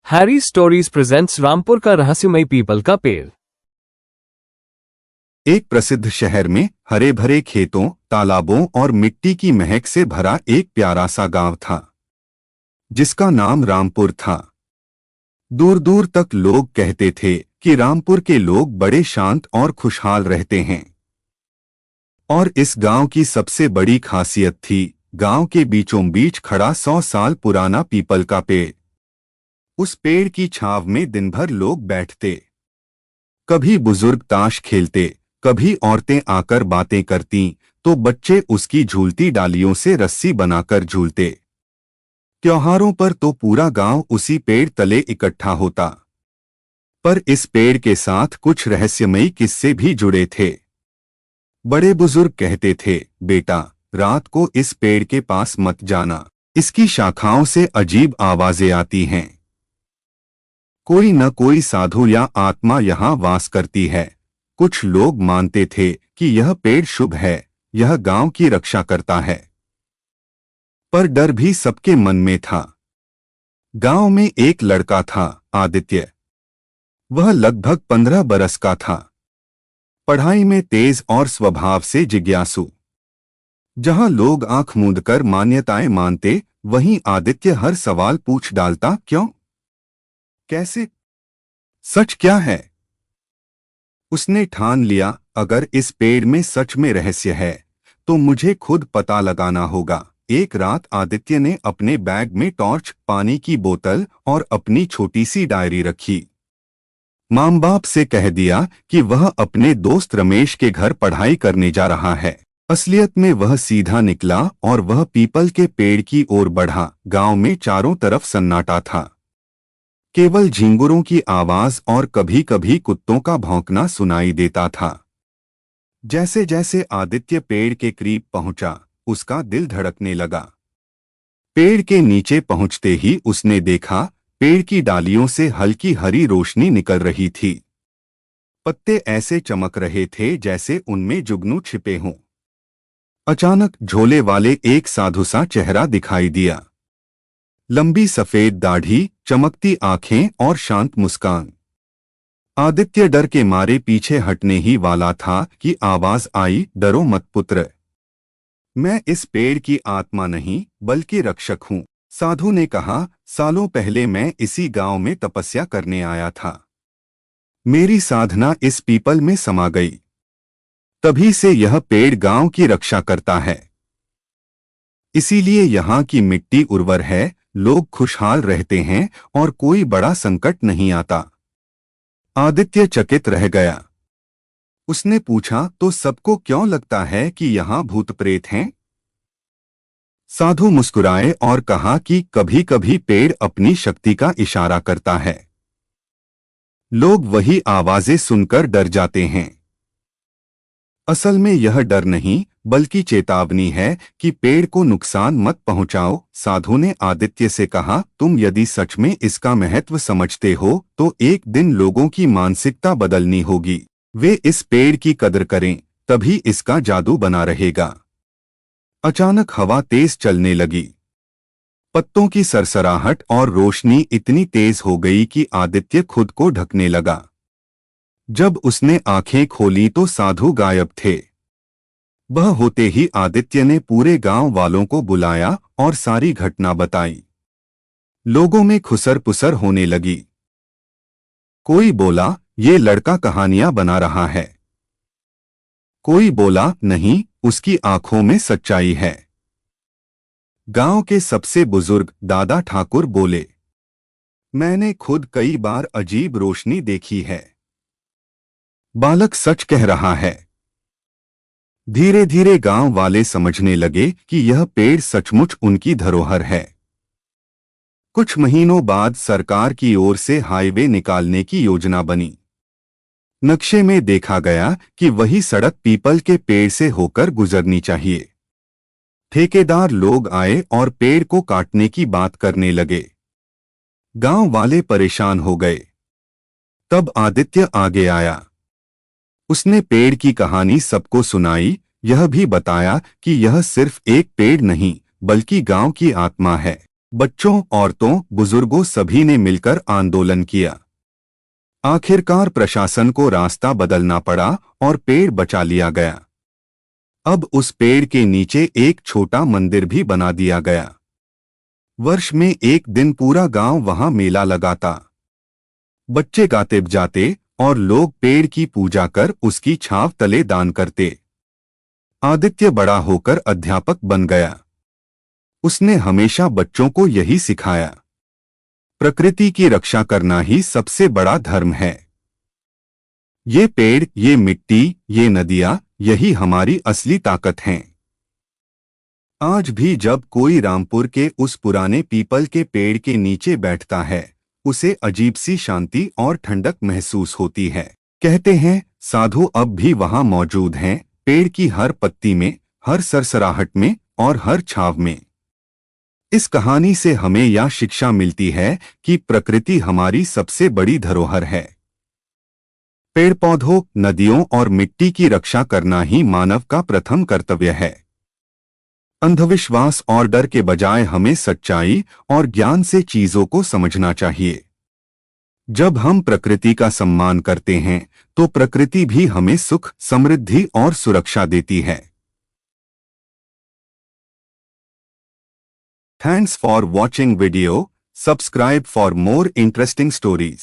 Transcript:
Harry stories presents Rampur का रहस्यमय people का पेड़। एक प्रसिद्ध शहर में हरे भरे खेतों, तालाबों और मिट्टी की महक से भरा एक प्यारा सा गांव था, जिसका नाम रामपुर था। दूर दूर तक लोग कहते थे कि रामपुर के लोग बड़े शांत और खुशहाल रहते हैं। और इस गांव की सबसे बड़ी खासियत थी गांव के बीचों बीच खड़ा 100 साल पुराना पीपल का पेड़। उस पेड़ की छांव में दिन भर लोग बैठते, कभी बुजुर्ग ताश खेलते, कभी औरतें आकर बातें करती, तो बच्चे उसकी झूलती डालियों से रस्सी बनाकर झूलते। त्योहारों पर तो पूरा गांव उसी पेड़ तले इकट्ठा होता। पर इस पेड़ के साथ कुछ रहस्यमयी किस्से भी जुड़े थे। बड़े बुजुर्ग कहते थे, बेटा, रात को इस पेड़ के पास मत जाना, इसकी शाखाओं से अजीब आवाजें आती हैं। कोई न कोई साधु या आत्मा यहाँ वास करती है। कुछ लोग मानते थे कि यह पेड़ शुभ है, यह गांव की रक्षा करता है। पर डर भी सबके मन में था। गांव में एक लड़का था, आदित्य। वह लगभग 15 बरस का था। पढ़ाई में तेज और स्वभाव से जिज्ञासु। जहां लोग आंख मूंदकर मान्यताएं मानते, वहीं आदित्य हर सवाल पूछ डालता, क्यों, कैसे, सच क्या है। उसने ठान लिया, अगर इस पेड़ में सच में रहस्य है तो मुझे खुद पता लगाना होगा। एक रात आदित्य ने अपने बैग में टॉर्च, पानी की बोतल और अपनी छोटी सी डायरी रखी। माँ बाप से कह दिया कि वह अपने दोस्त रमेश के घर पढ़ाई करने जा रहा है। असलियत में वह सीधा निकला और वह पीपल के पेड़ की ओर बढ़ा। गांव में चारों तरफ सन्नाटा था। केवल झिंगुरों की आवाज और कभी कभी कुत्तों का भौंकना सुनाई देता था। जैसे जैसे आदित्य पेड़ के करीब पहुंचा, उसका दिल धड़कने लगा। पेड़ के नीचे पहुंचते ही उसने देखा, पेड़ की डालियों से हल्की हरी रोशनी निकल रही थी। पत्ते ऐसे चमक रहे थे जैसे उनमें जुगनू छिपे हों। अचानक झोले वाले एक साधु सा चेहरा दिखाई दिया। लंबी सफेद दाढ़ी, चमकती आंखें और शांत मुस्कान। आदित्य डर के मारे पीछे हटने ही वाला था कि आवाज आई, डरो मत पुत्र, मैं इस पेड़ की आत्मा नहीं बल्कि रक्षक हूँ। साधु ने कहा, सालों पहले मैं इसी गांव में तपस्या करने आया था। मेरी साधना इस पीपल में समा गई। तभी से यह पेड़ गांव की रक्षा करता है। इसीलिए यहाँ की मिट्टी उर्वर है, लोग खुशहाल रहते हैं और कोई बड़ा संकट नहीं आता। आदित्य चकित रह गया। उसने पूछा, तो सबको क्यों लगता है कि यहाँ भूत प्रेत हैं? साधु मुस्कुराए और कहा कि कभी कभी पेड़ अपनी शक्ति का इशारा करता है। लोग वही आवाजें सुनकर डर जाते हैं। असल में यह डर नहीं बल्कि चेतावनी है कि पेड़ को नुकसान मत पहुंचाओ। साधु ने आदित्य से कहा, तुम यदि सच में इसका महत्व समझते हो तो एक दिन लोगों की मानसिकता बदलनी होगी। वे इस पेड़ की कदर करें, तभी इसका जादू बना रहेगा। अचानक हवा तेज चलने लगी। पत्तों की सरसराहट और रोशनी इतनी तेज हो गई कि आदित्य खुद को ढकने लगा। जब उसने आंखें खोली तो साधु गायब थे। वह होते ही आदित्य ने पूरे गांव वालों को बुलाया और सारी घटना बताई। लोगों में खुसर पुसर होने लगी। कोई बोला, ये लड़का कहानियां बना रहा है। कोई बोला, नहीं, उसकी आंखों में सच्चाई है। गांव के सबसे बुजुर्ग दादा ठाकुर बोले, मैंने खुद कई बार अजीब रोशनी देखी है। बालक सच कह रहा है। धीरे धीरे गांव वाले समझने लगे कि यह पेड़ सचमुच उनकी धरोहर है। कुछ महीनों बाद सरकार की ओर से हाईवे निकालने की योजना बनी। नक्शे में देखा गया कि वही सड़क पीपल के पेड़ से होकर गुजरनी चाहिए। ठेकेदार लोग आए और पेड़ को काटने की बात करने लगे। गांव वाले परेशान हो गए। तब आदित्य आगे आया। उसने पेड़ की कहानी सबको सुनाई, यह भी बताया कि यह सिर्फ एक पेड़ नहीं बल्कि गांव की आत्मा है। बच्चों, औरतों, बुजुर्गों सभी ने मिलकर आंदोलन किया। आखिरकार प्रशासन को रास्ता बदलना पड़ा और पेड़ बचा लिया गया। अब उस पेड़ के नीचे एक छोटा मंदिर भी बना दिया गया। वर्ष में एक दिन पूरा गांव वहां मेला लगाता। बच्चे गाते बजाते और लोग पेड़ की पूजा कर उसकी छांव तले दान करते। आदित्य बड़ा होकर अध्यापक बन गया। उसने हमेशा बच्चों को यही सिखाया, प्रकृति की रक्षा करना ही सबसे बड़ा धर्म है। ये पेड़, ये मिट्टी, ये नदियां, यही हमारी असली ताकत हैं। आज भी जब कोई रामपुर के उस पुराने पीपल के पेड़ के नीचे बैठता है, उसे अजीब सी शांति और ठंडक महसूस होती है। कहते हैं साधु अब भी वहां मौजूद हैं, पेड़ की हर पत्ती में, हर सरसराहट में और हर छाव में। इस कहानी से हमें यह शिक्षा मिलती है कि प्रकृति हमारी सबसे बड़ी धरोहर है। पेड़ पौधों, नदियों और मिट्टी की रक्षा करना ही मानव का प्रथम कर्तव्य है। अंधविश्वास और डर के बजाय हमें सच्चाई और ज्ञान से चीजों को समझना चाहिए। जब हम प्रकृति का सम्मान करते हैं तो प्रकृति भी हमें सुख, समृद्धि और सुरक्षा देती है। Thanks for watching video. Subscribe for more interesting stories.